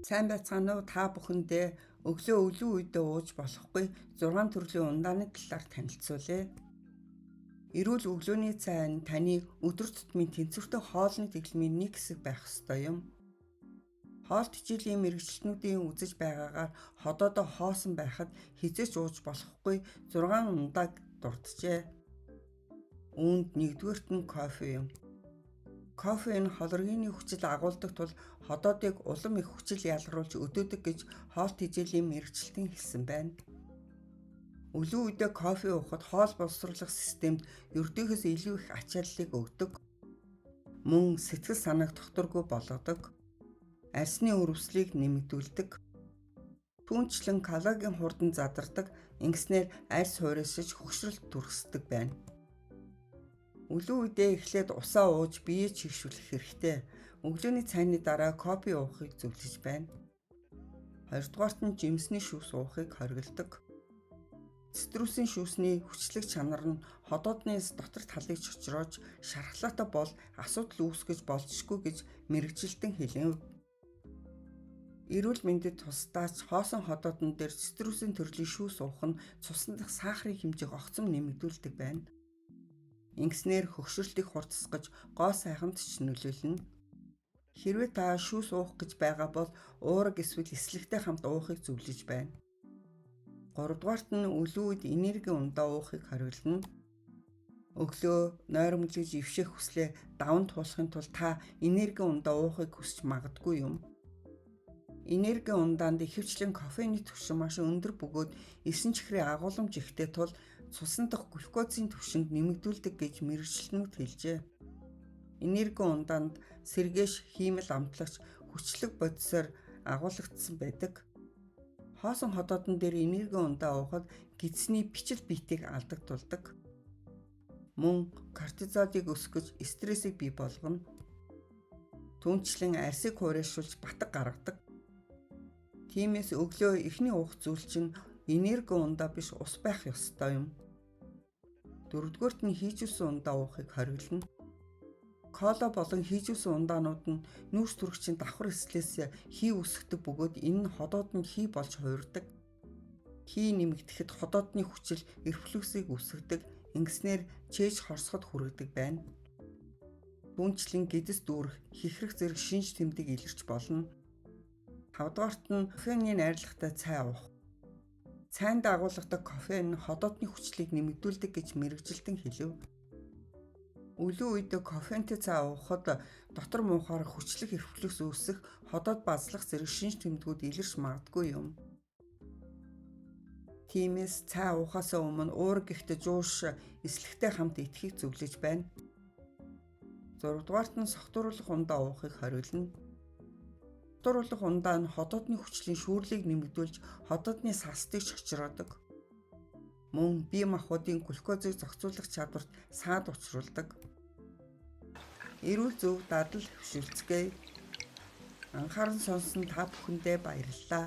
Сайн байцгаана уу та бүхэндээ өглөө үедээ ууж болохгүй 6 төрлийн ундааны талаар танилцуулъя. Эрүүл өглөөний цай нь таны өдөр тутмын тэнцвэртэй хоолны тэглэмийн нэг хэсэг байх ёстой юм. Хоол тэжээлийн мэргэжилтнүүдийн үзэж байгаагаар ходоодоо хоосон байхад хизээч ууж болохгүй 6 ундааг дурджээ. Үүнд нэгдүгээрт нь кофе юм. Кофе нь холоргины хүчил агуулдаг тул ходоодыг улам их хүчил ялгаруулж өдөөдөг гэж хоол тэжээлийн мэргэжилтэн хэлсэн байна. Өглөө үедээ кофе уухад хоол боловсруулах системд ердөөхөөс илүү их ачааллыг өгдөг. Мөн сэтгэл санааг докторгүй болгодог. Арсны өрөвслийг нэмэгдүүлдэг. Түүнчлэн калорийн хурдан задардаг. Ингэснээр арьс хуурайшиж хөгшрөлт түргэсдэг байна. Өглөө үедээ эхлээд усаа ууж биеэ чигшүүлэх хэрэгтэй. Өглөөний цайны дараа кофе уухыг зөвлөж байна. Хоёрдугаарт нь жимсний шүүс уухыг хориглодог. Цитрусийн шүүсний хүчлэг чанар нь ходоодны дотор талыг чочроож шархлаатай бол асуудал үүсгэж болзошгүй гэж мэргэжилтэн хэлэв. Эрүүл мэндэд тусдаач хоосон ходоодн дээр цитрусийн төрлийн шүүс уух нь цусны дах сахарын хэмжээг огцом нэмэгдүүлдэг байна. Ингэснээр хөгшрөлтийг хурдсгаж гоо сайхамд ч нөлөөлнө. Хэрвээ та шүүс уух гэж байгаа бол уураг эсвэл эслэгтэй хамт уухыг зөвлөж байна. Гуравдугаарт нь өглөө үед энерги ундаа уухыг хориглоно. Өглөө нойрмоглож ившэх хүслээ даван туулахын тулд та энерги ундаа уухыг хүсч магадгүй юм. Энерги ундаанд ихэвчлэн кофений түвшин маш өндөр бөгөөд эсэн чихрийн агуулмж ихтэй тул цусан дахь глюкозын түвшинд нэмэгдүүлдэг гэж мэргэжилтнүүд хэлжээ. Энерги ундаанд сэргээш, хиймэл амтлагч, хүчлэг бодисоор агуулгдсан байдаг. Хоосон ходоодн дээр энерги ундаа уухад гидсний бичил биетийг алдагдуулдаг. Мөн кортизолыг өсгөж стрессийг бий болгоно. Түүнчлэн арсыг хуурайшуулж батг гаргадаг. Тиймээс өглөө эхний уух зүйл чинь энерги ундаа биш ус байх ёстой юм. Дөрөвдүгээрт нь хийжүүлсэн ундаа уухыг хориглоно. Кола болон хийжүүлсэн ундаанууд нь нүүрс төрөгчийн давхар эслээс хий үүсгдэг бөгөөд энэ нь ходоодонд хий болж хуурдаг. Хий нэмэгдэхэд ходоодны хүчил эрфлүүсийг үүсгэдэг. Ингэснээр чээж хорсоход хүргэдэг байна. Түүнчлэн гэдэс дүүрэх, хихрэх зэрэг шинж тэмдэг илэрч болно. Тавдугаарт нь кофений найрлагатай цай уух. Цайнд агуулгадаг кофе нь ходоодны хүчлийг нэмэгдүүлдэг гэж мэргэжилтэн хэлэв. Өглөө үедээ кофентэй цай уухад дотор муухаар хүчлэг эрфлүүс үүсэх, ходоод базлах зэрэг шинж тэмдгүүд илэрч магадгүй юм. Тиймээс цай уухаасаа өмнө уураг ихтэй жууш эслэгтэй хамт идэхийг зөвлөж байна. 6-дугаарт нь согтууруулах ундаа уухыг хориглоно. Согтууруулах ундаа нь ходоодны хүчлийн шүүрлийг нэмэгдүүлж ходоодны састыг чочроодог. Мөн бие махбодын глюкозыг зохицуулах чадварт саад учруулдаг. Эрүүл зөв дадал хөвшилцгээе. Анхааран сонсон та бүхэндээ баярлалаа.